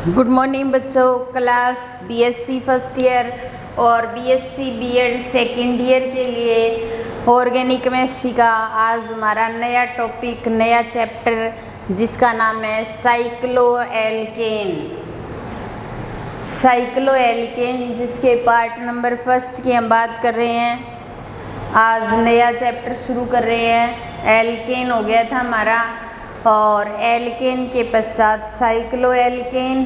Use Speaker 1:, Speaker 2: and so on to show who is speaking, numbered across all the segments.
Speaker 1: Good morning बच्चों। Class BSc first year और BSc BEd second year के लिए ऑर्गेनिक केमिस्ट्री का आज हमारा नया टॉपिक, नया चैप्टर जिसका नाम है साइक्लोएल्केन। साइक्लोएल्केन जिसके पार्ट नंबर फर्स्ट की हम बात कर रहे हैं। आज नया चैप्टर शुरू कर रहे हैं। एल्केन हो गया था हमारा और एल्केन के पश्चात साइक्लोएल्केन,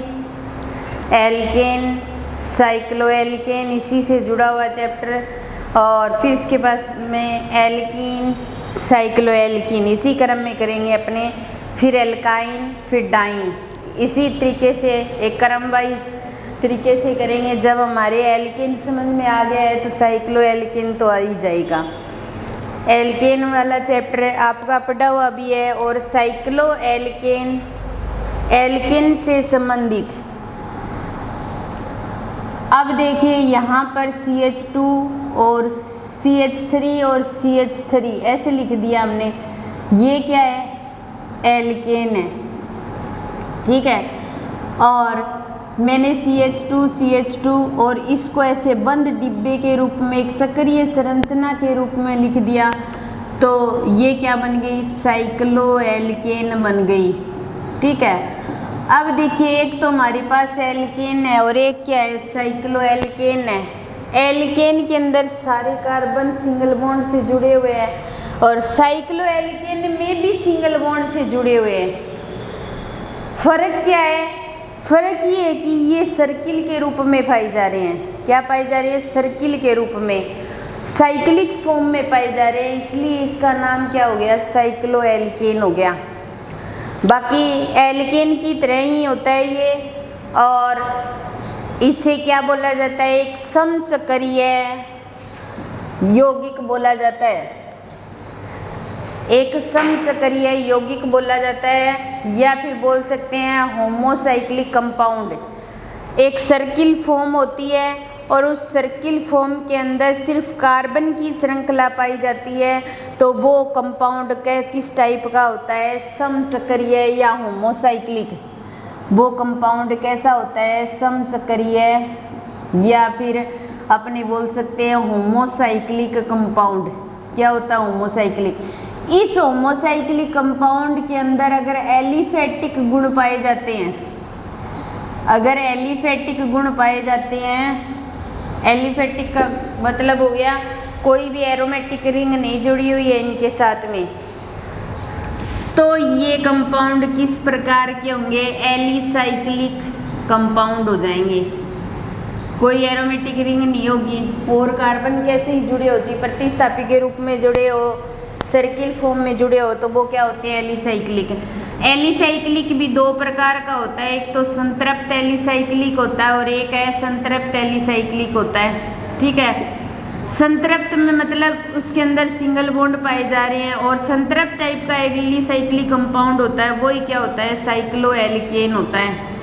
Speaker 1: एल्केन, साइक्लोएल्केन इसी से जुड़ा हुआ चैप्टर और फिर इसके पास में एल्कीन, साइक्लोएल्कीन इसी क्रम में करेंगे अपने, फिर एल्काइन, फिर डाइन, इसी तरीके से एक क्रम वाइज तरीके से करेंगे। जब हमारे एल्केन समझ में आ गया है तो साइक्लोएल्केन तो आ ही जाएगा। एल्केन वाला चैप्टर आपका पढ़ा हुआ भी है और साइक्लोएल्केन एल्केन से संबंधित। अब देखिए यहाँ पर CH2 और CH3 और CH3 ऐसे लिख दिया हमने, ये क्या है? एल्केन है, ठीक है। और मैंने CH2 और इसको ऐसे बंद डिब्बे के रूप में एक चक्रीय संरचना के रूप में लिख दिया तो ये क्या बन गई? साइक्लोएल्केन बन गई, ठीक है। अब देखिए एक तो हमारे पास एल्केन है और एक क्या है? साइक्लोएल्केन है। एल्केन के अंदर सारे कार्बन सिंगल बॉन्ड से जुड़े हुए हैं और साइक्लोएल्केन में भी सिंगल बॉन्ड से जुड़े हुए हैं। फर्क क्या है? फर्क ये है कि ये सर्किल के रूप में पाए जा रहे हैं। क्या पाए जा रहे हैं? सर्किल के रूप में, साइक्लिक फॉर्म में पाए जा रहे हैं, इसलिए इसका नाम क्या हो गया? साइक्लोएल्केन हो गया। बाकी एल्केन की तरह ही होता है ये और इसे क्या बोला जाता है? एक समचक्रीय यौगिक बोला जाता है, एक समचक्रीय यौगिक बोला जाता है या फिर बोल सकते हैं होमोसाइक्लिक कंपाउंड। एक सर्किल फॉर्म होती है और उस सर्किल फॉर्म के अंदर सिर्फ कार्बन की श्रृंखला पाई जाती है तो वो कंपाउंड किस टाइप का होता है? समचक्रीय या होमोसाइक्लिक। वो कंपाउंड कैसा होता है? समचक्रीय या फिर अपने बोल सकते हैं होमोसाइक्लिक कंपाउंड। क्या होता है? होमोसाइक्लिक। इस होमोसाइक्लिक कंपाउंड के अंदर अगर एलिफेटिक गुण पाए जाते हैं, अगर एलिफेटिक गुण पाए जाते हैं, एलिफेटिक का मतलब हो गया कोई भी एरोमेटिक रिंग नहीं जुड़ी हुई है इनके साथ में, तो ये कंपाउंड किस प्रकार के होंगे? एलिसाइक्लिक कंपाउंड हो जाएंगे। कोई एरोमेटिक रिंग नहीं होगी और कार्बन कैसे ही जुड़े हो जी, प्रतिस्थापी के रूप में जुड़े हो, सर्किल फॉर्म में जुड़े हो तो वो क्या होते हैं? एलिसाइक्लिक। एलिसाइक्लिक भी दो प्रकार का होता है, एक तो संतृप्त एलिसाइक्लिक होता है और एक है संतृप्त एलिसाइक्लिक होता है, ठीक है। संतृप्त में मतलब उसके अंदर सिंगल बॉन्ड पाए जा रहे हैं और संतृप्त टाइप का एलिसाइक्लिक कंपाउंड होता है वही क्या होता है? साइक्लोएल्केन होता है,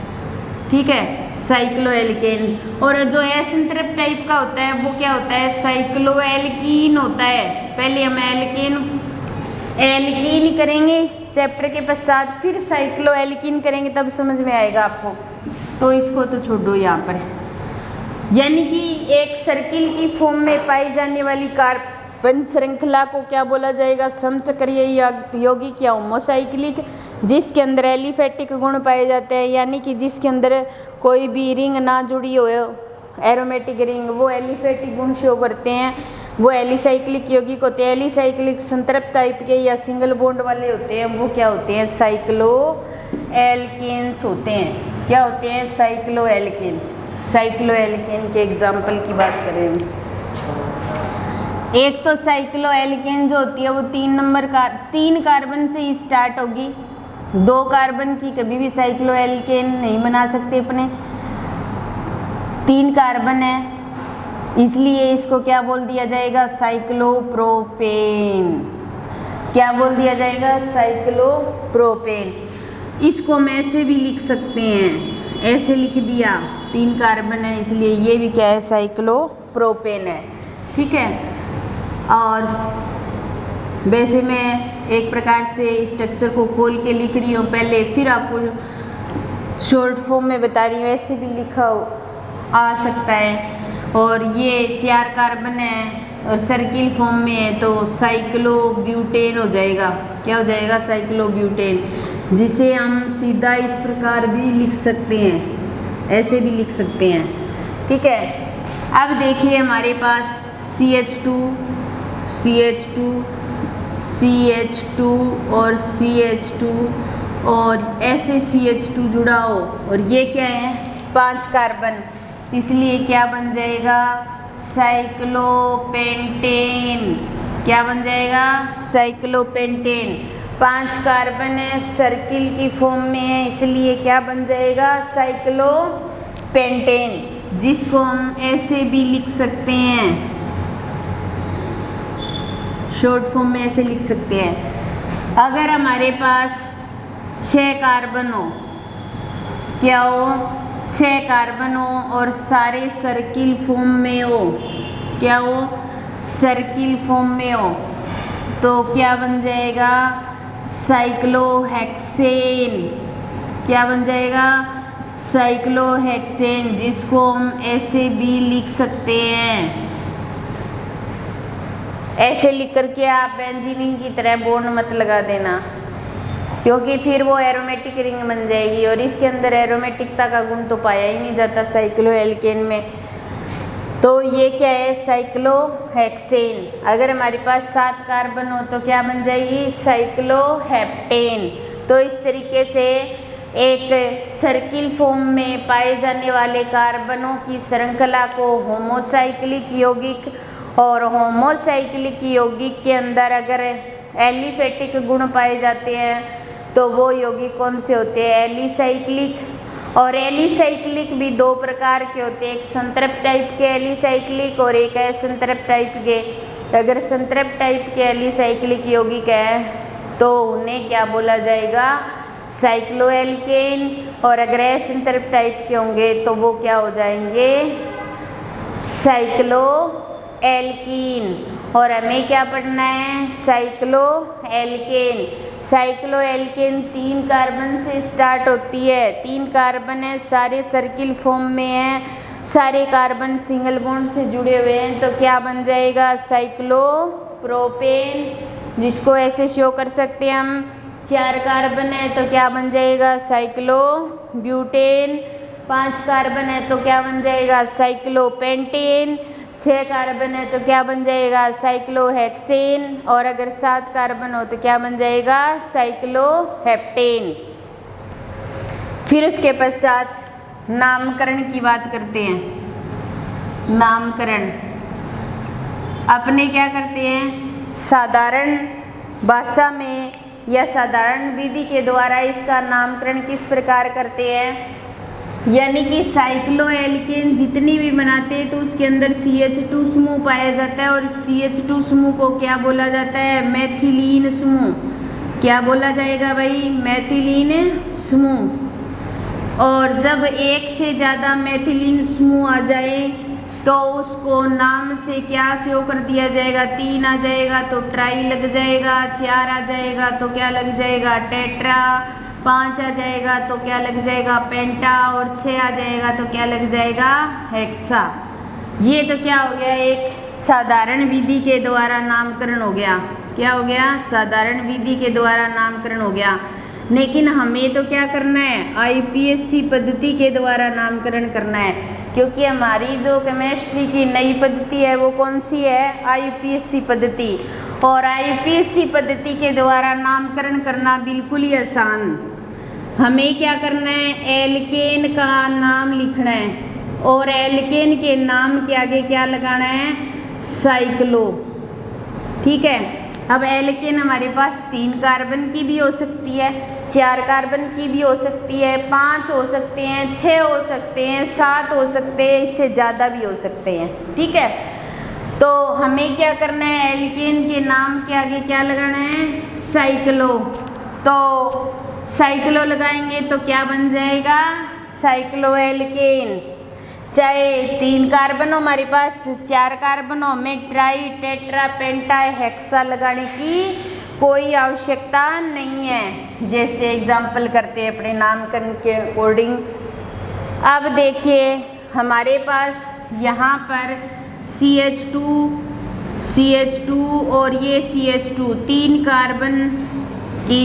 Speaker 1: ठीक है, साइक्लोएल्केन। और जो असंतृप्त टाइप का होता है वो क्या होता है? साइक्लोएल्कीन होता है। पहले हम एल्कीन करेंगे इस चैप्टर के पश्चात, फिर साइक्लोएल्कीन करेंगे तब समझ में आएगा आपको, तो इसको तो छोड़ो यहाँ पर। यानी कि एक सर्किल की फॉर्म में पाई जाने वाली कार्बन श्रृंखला को क्या बोला जाएगा? समचक्रीय यौगिक या होमोसाइक्लिक, जिसके अंदर एलिफेटिक गुण पाए जाते हैं, यानी कि जिसके अंदर कोई भी रिंग ना जुड़ी हो, एरोमेटिक रिंग, वो एलिफेटिक गुण शो करते हैं, वो एलिसाइक्लिक यौगिक होते हैं। एलिसाइक्लिक संतृप्त टाइप के या सिंगल बॉन्ड वाले होते हैं, वो क्या होते हैं? साइक्लोएल्केन्स होते हैं। क्या होते हैं? साइक्लोएल्केन। साइक्लोएल्केन के एग्जाम्पल की बात करें, एक तो साइक्लोएल्केन जो होती है वो 3 कार्बन से ही स्टार्ट होगी। 2 कार्बन की कभी भी साइक्लोएल्केन नहीं बना सकते अपने, 3 कार्बन है इसलिए इसको क्या बोल दिया जाएगा? साइक्लोप्रोपेन। क्या बोल दिया जाएगा? साइक्लोप्रोपेन। इसको हम ऐसे भी लिख सकते हैं, ऐसे लिख दिया, 3 कार्बन है इसलिए ये भी क्या है? साइक्लोप्रोपेन है, ठीक है। और वैसे मैं एक प्रकार से स्ट्रक्चर को खोल के लिख रही हूँ पहले, फिर आपको शॉर्ट फॉर्म में बता रही हूँ, ऐसे भी लिखा आ सकता है। और ये 4 कार्बन है और सर्किल फॉर्म में है तो साइक्लोब्यूटेन हो जाएगा। क्या हो जाएगा? साइक्लोब्यूटेन, जिसे हम सीधा इस प्रकार भी लिख सकते हैं, ऐसे भी लिख सकते हैं। ठीक है, अब देखिए हमारे पास CH2 CH2 CH2 और CH2 और ऐसे CH2 जुड़ा हो, और ये क्या है? 5 कार्बन, इसलिए क्या बन जाएगा? साइक्लोपेंटेन। क्या बन जाएगा? साइक्लोपेंटेन। 5 कार्बन है, सर्किल की फॉर्म में है, इसलिए क्या बन जाएगा? साइक्लोपेंटेन, जिसको हम ऐसे भी लिख सकते हैं, शॉर्ट फॉर्म में ऐसे लिख सकते हैं। अगर हमारे पास 6 कार्बन हो, क्या हो? 6 कार्बन हो और सारे सर्किल फॉर्म में हो, क्या हो? सर्किल फॉर्म में हो, तो क्या बन जाएगा? साइक्लोहेक्सेन। क्या बन जाएगा? साइक्लोहेक्सेन, जिसको हम ऐसे भी लिख सकते हैं। ऐसे लिख करके आप बेंजीन की तरह बोर्ड मत लगा देना, क्योंकि फिर वो एरोमेटिक रिंग बन जाएगी और इसके अंदर एरोमेटिकता का गुण तो पाया ही नहीं जाता साइक्लोएल्केन में। तो ये क्या है? साइक्लोहेक्सेन। अगर हमारे पास 7 कार्बन हो तो क्या बन जाएगी? साइक्लोहेप्टेन। तो इस तरीके से एक सर्किल फॉर्म में पाए जाने वाले कार्बनों की श्रृंखला को होमोसाइक्लिक यौगिक, और होमोसाइक्लिक यौगिक के अंदर अगर एलिफेटिक गुण पाए जाते हैं तो वो यौगिक कौन से होते हैं? एलिसाइक्लिक। और एलिसाइक्लिक भी 2 प्रकार के होते हैं, एक संतृप्त टाइप के एलिसाइक्लिक और एक असंतृप्त टाइप के। अगर संतृप्त टाइप के एलिसाइक्लिक यौगिक है तो उन्हें क्या बोला जाएगा? साइक्लोएल्केन। और अगर असंतृप्त टाइप के होंगे तो वो क्या हो जाएंगे? साइक्लोएल्कीन। और हमें क्या पढ़ना है? साइक्लोएल्केन। साइक्लोएल्केन 3 कार्बन से स्टार्ट होती है, 3 कार्बन है, सारे सर्किल फॉर्म में है, सारे कार्बन सिंगल बॉन्ड से जुड़े हुए हैं, तो क्या बन जाएगा? साइक्लोप्रोपेन, जिसको ऐसे शो कर सकते हैं हम। 4 कार्बन है तो क्या बन जाएगा? साइक्लोब्यूटेन। 5 कार्बन है तो क्या बन जाएगा? साइक्लोपेंटेन। 6 कार्बन है तो क्या बन जाएगा? साइक्लोहेक्सेन। और अगर 7 कार्बन हो तो क्या बन जाएगा? साइक्लोहेप्टेन। फिर उसके पश्चात नामकरण की बात करते हैं। नामकरण अपने क्या करते हैं? साधारण भाषा में या साधारण विधि के द्वारा इसका नामकरण किस प्रकार करते हैं? यानी कि साइक्लोएल्केन जितनी भी बनाते हैं तो उसके अंदर CH2 समूह पाया जाता है, और CH2 समूह को क्या बोला जाता है? मैथिलीन समूह। क्या बोला जाएगा भाई? मैथिलीन समूह। और जब एक से ज़्यादा मैथिलीन समूह आ जाए तो उसको नाम से क्या शो कर दिया जाएगा? 3 आ जाएगा तो ट्राई लग जाएगा, 4 आ जाएगा तो क्या लग जाएगा? टेट्रा, 5 आ जाएगा तो क्या लग जाएगा? पेंटा, और 6 आ जाएगा तो क्या लग जाएगा? हेक्सा। ये तो क्या हो गया? एक साधारण विधि के द्वारा नामकरण हो गया। क्या हो गया? साधारण विधि के द्वारा नामकरण हो गया। लेकिन हमें तो क्या करना है? IPSC पद्धति के द्वारा नामकरण करना है, क्योंकि हमारी जो केमिस्ट्री की नई पद्धति है वो कौन सी है? IPSC पद्धति। और IPSC पद्धति के द्वारा नामकरण करना बिल्कुल ही आसान। हमें क्या करना है? एल्केन का नाम लिखना है, और एल्केन के नाम के आगे क्या लगाना है? साइक्लो। ठीक है। अब एल्केन हमारे पास 3 कार्बन की भी हो सकती है, 4 कार्बन की भी हो सकती है, 5 हो सकते हैं, 6 हो सकते हैं, 7 हो सकते हैं, इससे ज़्यादा भी हो सकते हैं। ठीक है। तो हमें क्या करना है? एल्केन के नाम के आगे क्या लगाना है? साइक्लो। तो साइक्लो लगाएंगे तो क्या बन जाएगा? साइक्लोएल्केन। चाहे 3 कार्बन हो हमारे पास, 4 कार्बन हो, हमें ट्राई, टेट्रा, पेंटा, हेक्सा लगाने की कोई आवश्यकता नहीं है। जैसे एग्जाम्पल करते हैं अपने नामकरण के अकॉर्डिंग। अब देखिए हमारे पास यहाँ पर CH2 और ये CH2 3 कार्बन की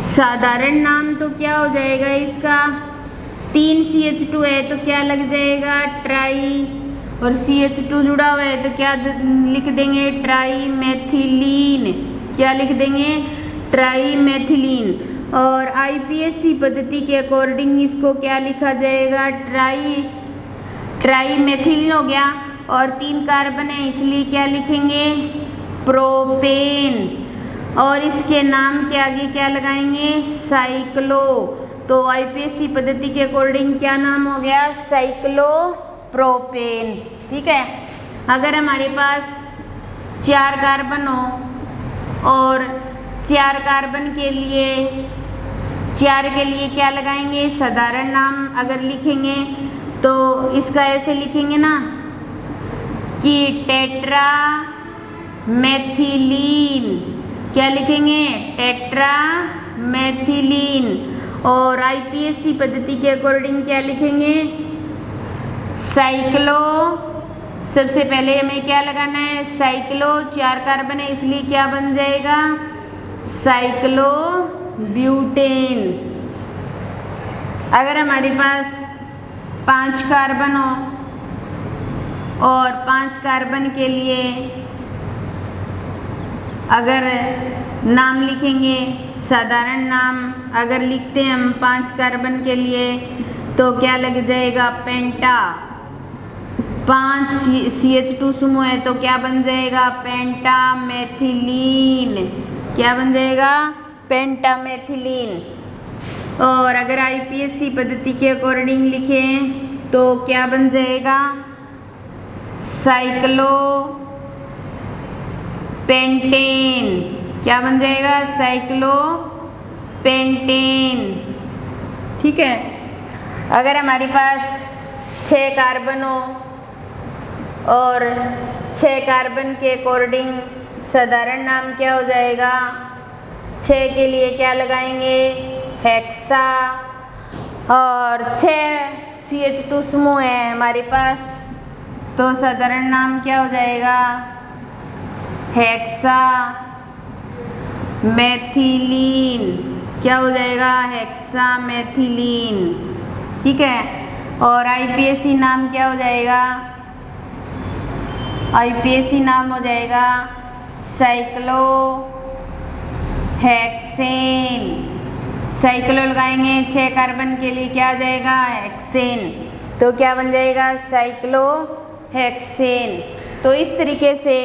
Speaker 1: साधारण नाम तो क्या हो जाएगा इसका, 3 CH2 है तो क्या लग जाएगा ट्राई, और CH2 जुड़ा हुआ है तो क्या लिख देंगे ट्राई मैथिलीन, क्या लिख देंगे ट्राई मैथिलीन। और IPSC पद्धति के अकॉर्डिंग इसको क्या लिखा जाएगा ट्राई मैथिलीन हो गया, और 3 कार्बन है इसलिए क्या लिखेंगे प्रोपेन, और इसके नाम के आगे क्या लगाएंगे साइक्लो। तो IPSC पद्धति के अकॉर्डिंग क्या नाम हो गया साइक्लोप्रोपेन। ठीक है, अगर हमारे पास 4 कार्बन हो और 4 कार्बन के लिए 4 के लिए क्या लगाएंगे साधारण नाम अगर लिखेंगे तो इसका ऐसे लिखेंगे ना कि टेट्रा मैथिलीन, क्या लिखेंगे टेट्रा मैथिलीन। और IPSC पद्धति के अकॉर्डिंग क्या लिखेंगे साइक्लो, सबसे पहले हमें क्या लगाना है साइक्लो, 4 कार्बन है इसलिए क्या बन जाएगा साइक्लो ब्यूटेन। अगर हमारे पास 5 कार्बन हो और 5 कार्बन के लिए अगर नाम लिखेंगे साधारण नाम अगर लिखते हैं हम 5 कार्बन के लिए तो क्या लग जाएगा पेंटा, 5 CH2 समूह है तो क्या बन जाएगा पेंटा मैथिलीन, क्या बन जाएगा पेंटा मैथिलीन। और अगर IPSC पद्धति के अकॉर्डिंग लिखें तो क्या बन जाएगा साइक्लो पेंटेन, क्या बन जाएगा साइक्लो पेंटेन। ठीक है, अगर हमारे पास 6 कार्बन हो और 6 कार्बन के अकॉर्डिंग साधारण नाम क्या हो जाएगा, 6 के लिए क्या लगाएंगे हेक्सा, और 6 CH2 समूह है हमारे पास तो साधारण नाम क्या हो जाएगा हेक्सा मैथिलीन, क्या हो जाएगा हेक्सा मैथिलीन। ठीक है, और IPSC नाम क्या हो जाएगा IPSC नाम हो जाएगा साइक्लो हेक्सेन, साइक्लो लगाएंगे 6 कार्बन के लिए क्या आ जाएगा हेक्सेन, तो क्या बन जाएगा साइक्लो हेक्सेन। तो इस तरीके से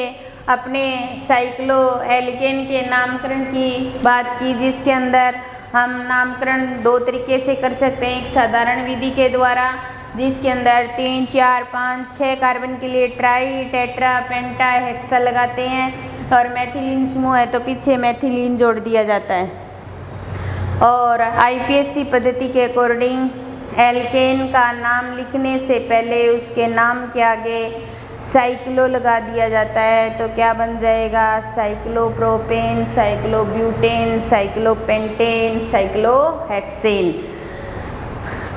Speaker 1: अपने साइक्लो एल्केन के नामकरण की बात की, जिसके अंदर हम नामकरण 2 तरीके से कर सकते हैं, एक साधारण विधि के द्वारा जिसके अंदर 3, 4, 5, 6 कार्बन के लिए ट्राई टेट्रा पेंटा हेक्सा लगाते हैं, और मैथिलीन समूह है तो पीछे मैथिलीन जोड़ दिया जाता है। और IPSC पद्धति के अकॉर्डिंग एल्केन का नाम लिखने से पहले उसके नाम के आगे साइक्लो लगा दिया जाता है तो क्या बन जाएगा साइक्लोप्रोपेन, साइक्लोब्यूटेन, साइक्लोपेंटेन, साइक्लोहेक्सेन।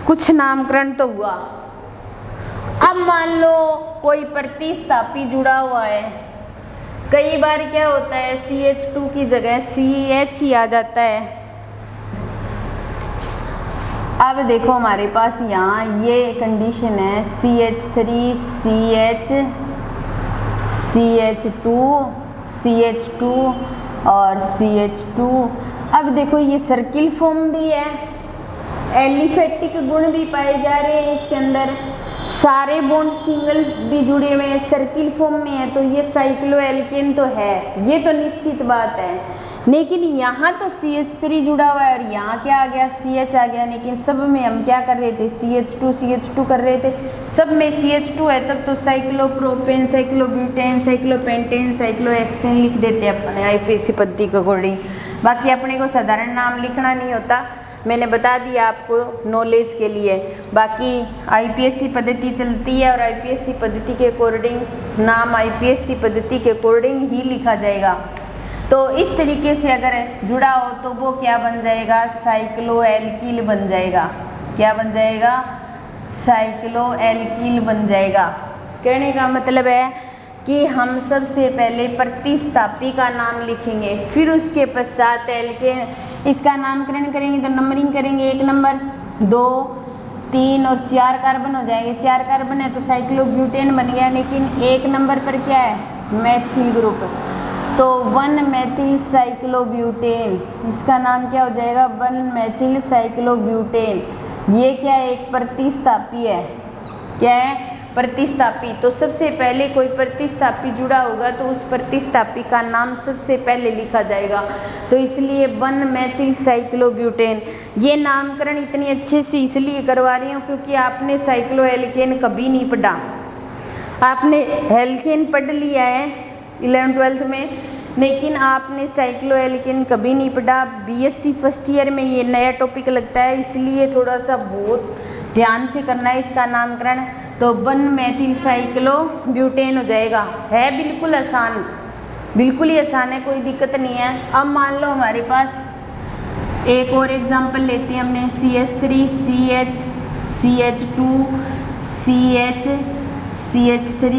Speaker 1: कुछ नामकरण तो हुआ। अब मान लो कोई प्रतिस्थापी जुड़ा हुआ है, कई बार क्या होता है CH2 की जगह CH ही आ जाता है। अब देखो हमारे पास यहाँ ये कंडीशन है CH3 CH2 और CH2। अब देखो ये सर्किल फॉर्म भी है, एलिफेटिक गुण भी पाए जा रहे हैं इसके अंदर, सारे बॉन्ड सिंगल भी जुड़े हुए हैं, सर्किल फॉर्म में है तो ये साइक्लो एल्केन तो है, ये तो निश्चित बात है। लेकिन यहाँ तो CH3 जुड़ा हुआ है और यहाँ क्या आ गया CH आ गया, लेकिन सब में हम क्या कर रहे थे CH2 कर रहे थे, सब में CH2 है तब तो साइक्लोप्रोपेन, साइक्लोब्यूटेन, साइक्लोपेंटेन, साइक्लोहेक्सेन लिख देते अपने IPSC पद्धति के अकॉर्डिंग। बाकी अपने को साधारण नाम लिखना नहीं होता, मैंने बता दिया आपको नॉलेज के लिए। बाकी IPSC पद्धति चलती है और IPSC पद्धति के अकॉर्डिंग नाम IPSC पद्धति के अकॉर्डिंग ही लिखा जाएगा। तो इस तरीके से अगर जुड़ा हो तो वो क्या बन जाएगा, साइक्लोएल्किल बन जाएगा। क्या बन जाएगा, साइक्लोएल्किल बन जाएगा। कहने का मतलब है कि हम सबसे पहले प्रतिस्थापी का नाम लिखेंगे, फिर उसके पश्चात एल्केन इसका नामकरण करेंगे, तो नंबरिंग करेंगे। 1 नंबर, 2, 3 और 4 कार्बन हो जाएंगे। 4 कार्बन है तो साइक्लोब्यूटेन बन गया। लेकिन 1 नंबर पर क्या है, मैथिल ग्रुप, तो 1 मेथिल साइक्लोब्यूटेन, इसका नाम क्या हो जाएगा, 1 मेथिल साइक्लोब्यूटेन। ये क्या है, एक प्रतिस्थापी है। क्या है, प्रतिस्थापी। तो सबसे पहले कोई प्रतिस्थापी जुड़ा होगा तो उस प्रतिस्थापी का नाम सबसे पहले लिखा जाएगा। तो इसलिए 1 मेथिल साइक्लोब्यूटेन। ये नामकरण इतनी अच्छे से इसलिए करवा रही हूँ क्योंकि आपने साइक्लोएल्केन कभी नहीं पढ़ा। आपने एल्केन पढ़ लिया है 11th-12th में, लेकिन आपने साइक्लोएल्केन कभी नहीं पढ़ा। बीएससी फर्स्ट ईयर में ये नया टॉपिक लगता है, इसलिए थोड़ा सा बहुत ध्यान से करना है इसका नामकरण। तो 1 मेथिल साइक्लोब्यूटेन हो जाएगा। है बिल्कुल आसान, बिल्कुल ही आसान है, कोई दिक्कत नहीं है। अब मान लो हमारे पास एक और एग्जांपल लेते हैं हमने, CH3 CH CH2 CH CH3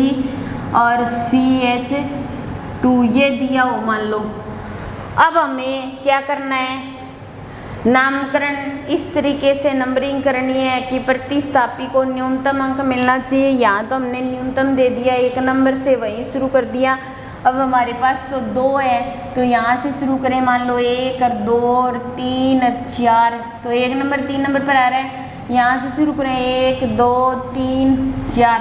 Speaker 1: और CH2 ये दिया हो मान लो। अब हमें क्या करना है, नामकरण इस तरीके से नंबरिंग करनी है कि प्रतिस्थापी को न्यूनतम अंक मिलना चाहिए। यहाँ तो हमने न्यूनतम दे दिया, 1 नंबर से वही शुरू कर दिया। अब हमारे पास तो 2 है तो यहाँ से शुरू करें, मान लो 1 और 2 और 3 और 4, तो 1 नंबर 3 नंबर पर आ रहा है, यहाँ से शुरू करें 1 2 3 4,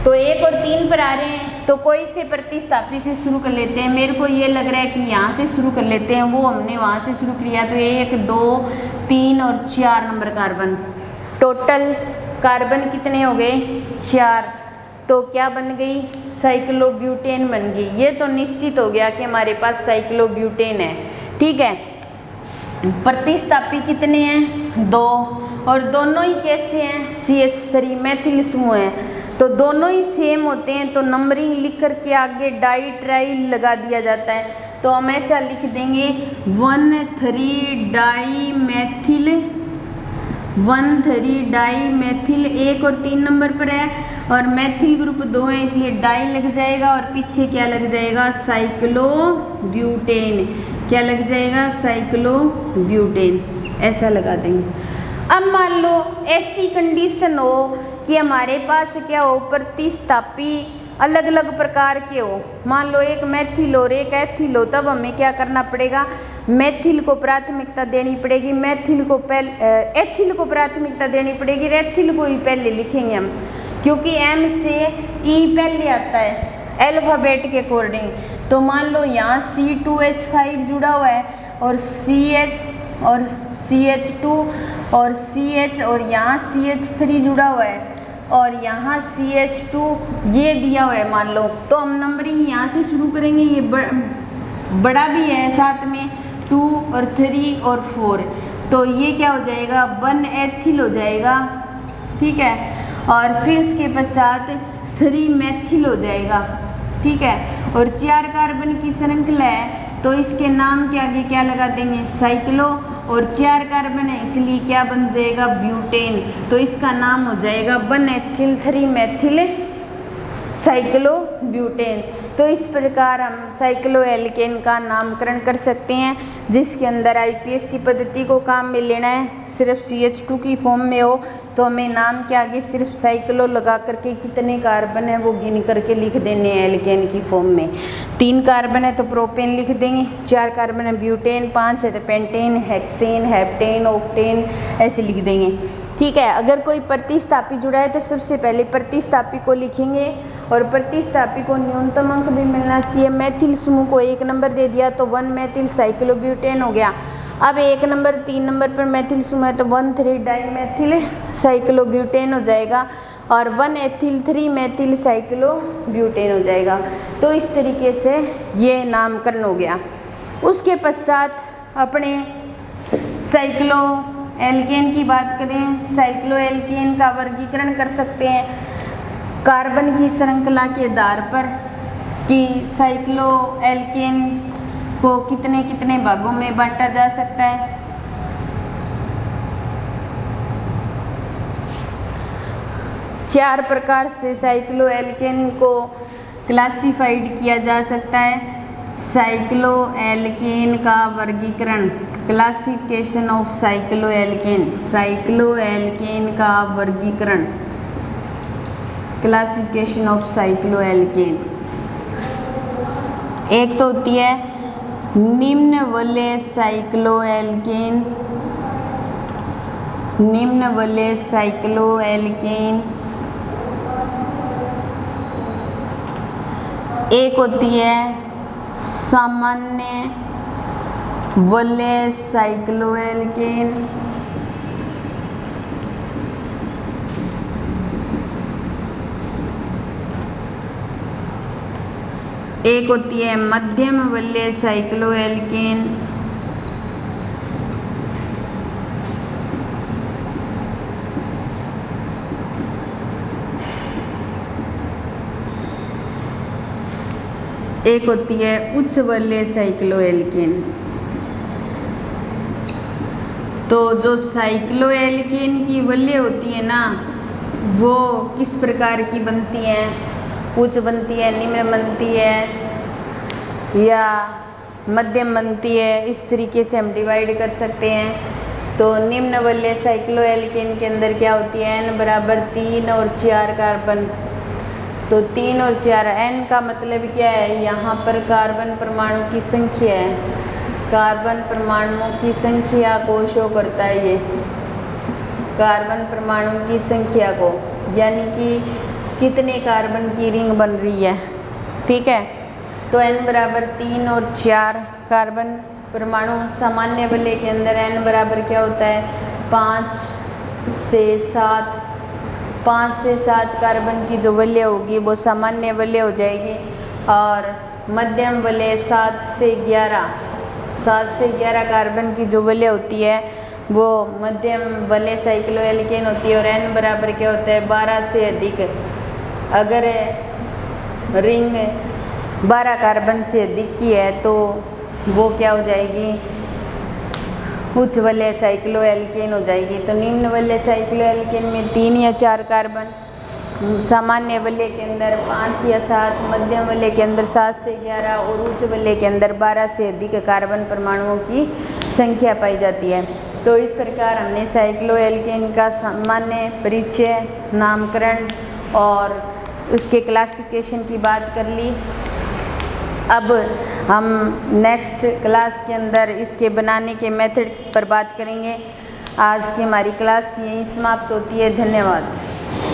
Speaker 1: तो 1 और 3 पर आ रहे हैं। तो कोई से प्रतिस्थापी से शुरू कर लेते हैं। मेरे को ये लग रहा है कि यहाँ से शुरू कर लेते हैं, वो हमने वहाँ से शुरू किया। तो 1 2 3 और 4 नंबर कार्बन, टोटल कार्बन कितने हो गए, 4। तो क्या बन गई, साइक्लोब्यूटेन बन गई। ये तो निश्चित हो गया कि हमारे पास साइक्लोब्यूटेन है। ठीक है, प्रतिस्थापी कितने हैं, 2, और दोनों ही कैसे हैं, CH3 मैथिल समूह है, तो दोनों ही सेम होते हैं। तो नंबरिंग लिख करके आगे डाई ट्राई लगा दिया जाता है। तो हम ऐसा लिख देंगे 1,3 डाई मैथिल, 1,3 डाई मैथिल 1 और 3 नंबर पर है, और मैथिल ग्रुप 2 है इसलिए डाई लग जाएगा, और पीछे क्या लग जाएगा, साइक्लोब्यूटेन। क्या लग जाएगा, साइक्लोब्यूटेन, ऐसा लगा देंगे। अब मान लो ऐसी कंडीशन हो कि हमारे पास क्या हो, प्रतिस्थापी अलग अलग प्रकार के हो। मान लो एक मैथिल और एक एथिल हो, तब हमें क्या करना पड़ेगा, मैथिल को प्राथमिकता देनी पड़ेगी, मैथिल को पहले, एथिल को प्राथमिकता देनी पड़ेगी, एथिल को ही पहले लिखेंगे हम, क्योंकि M से E पहले आता है अल्फाबेट के अकॉर्डिंग। तो मान लो यहाँ C2H5 जुड़ा हुआ है, और CH और CH2 और CH, और यहाँ CH3 जुड़ा हुआ है, और यहाँ CH2 ये दिया हुआ है मान लो। तो हम नंबरिंग यहाँ से शुरू करेंगे, ये बड़ा भी है साथ में, 2 और 3 और 4, तो ये क्या हो जाएगा, 1 एथिल हो जाएगा। ठीक है, और फिर उसके पश्चात 3 मैथिल हो जाएगा। ठीक है, और 4 कार्बन की श्रृंखला है तो इसके नाम के आगे क्या लगा देंगे, साइक्लो, और 4 कार्बन है इसलिए क्या बन जाएगा, ब्यूटेन। तो इसका नाम हो जाएगा 1 एथिल 3 मैथिल साइक्लोब्यूटेन। तो इस प्रकार हम साइक्लोएल्केन का नामकरण कर सकते हैं, जिसके अंदर IPSC पद्धति को काम में लेना है। सिर्फ CH2 की फॉर्म में हो तो हमें नाम के आगे सिर्फ साइक्लो लगा करके कितने कार्बन है वो गिन करके लिख देने हैं एल्केन की फॉर्म में। 3 कार्बन है तो प्रोपेन लिख देंगे, 4 कार्बन है ब्यूटेन, 5 है तो पेंटेन, हेक्सेन, हेप्टेन, ऑक्टेन, ऐसे लिख देंगे। ठीक है, अगर कोई प्रतिस्थापी जुड़ा है तो सबसे पहले प्रतिस्थापी को लिखेंगे, और प्रतिस्थापी को न्यूनतम अंक भी मिलना चाहिए। मैथिल समूह को 1 नंबर दे दिया तो 1 मैथिल साइक्लोब्यूटेन हो गया। अब 1 नंबर 3 नंबर पर मैथिल समूह है तो 1,3 डाई मैथिल साइक्लोब्यूटेन हो जाएगा, और 1 एथिल 3 मैथिल साइक्लोब्यूटेन हो जाएगा। तो इस तरीके से ये नामकरण हो गया। उसके पश्चात अपने साइक्लोएल्केन की बात करें, साइक्लोएल्केन का वर्गीकरण कर सकते हैं कार्बन की श्रृंखला के आधार पर कि साइक्लोएल्केन को कितने कितने भागों में बांटा जा सकता है? चार प्रकार से साइक्लोएल्केन को क्लासिफाइड किया जा सकता है। साइक्लोएल्केन का वर्गीकरण, क्लासिफिकेशन ऑफ साइक्लोएल्केन, साइक्लोएल्केन का वर्गीकरण, क्लासिफिकेशन ऑफ साइक्लोएल्केन। एक तो होती है निम्न वलय साइक्लोएल्केन, निम्न वलय साइक्लोएल्केन। एक होती है सामान्य वलय साइक्लोएल्केन, एक होती है मध्यम वलय साइक्लोएल्केन, एक होती है उच्च वलय साइक्लोएल्केन। तो जो साइक्लोएल्केन की वलय होती है ना, वो किस प्रकार की बनती है? उच्च बनती है, निम्न बनती है या मध्यम बनती है, इस तरीके से हम डिवाइड कर सकते हैं। तो निम्न वलय साइक्लोएल्केन के अंदर क्या होती है? n बराबर 3 और 4 कार्बन। तो 3 और 4, n का मतलब क्या है? यहाँ पर कार्बन परमाणु की संख्या है, कार्बन परमाणुओं की संख्या को शो करता है ये, कार्बन परमाणु की संख्या को, यानी कि कितने कार्बन की रिंग बन रही है। ठीक है, तो n बराबर 3 और 4 कार्बन परमाणु। सामान्य वलय के अंदर n बराबर क्या होता है? 5 से 7, 5 से 7 कार्बन की जो वलय होगी वो सामान्य वलय हो जाएगी। और मध्यम वलय 7 से 11, 7 से 11 कार्बन की जो वलय होती है वो मध्यम वलय साइक्लोएल्केन होती है। और n बराबर क्या होता है? 12 से अधिक। अगर रिंग 12 कार्बन से अधिक की है तो वो क्या हो जाएगी? उच्च वलय साइक्लोएल्केन हो जाएगी। तो निम्न वलय साइक्लोएल्केन में 3 या 4 कार्बन, सामान्य वलय के अंदर 5 या 7, मध्यम वलय के अंदर 7 से 11 और उच्च वलय के अंदर 12 से अधिक कार्बन परमाणुओं की संख्या पाई जाती है। तो इस प्रकार हमने साइक्लोएल्केन का सामान्य परिचय, नामकरण और उसके क्लासिफिकेशन की बात कर ली। अब हम नेक्स्ट क्लास के अंदर इसके बनाने के मेथड पर बात करेंगे। आज की हमारी क्लास यहीं समाप्त होती है। धन्यवाद।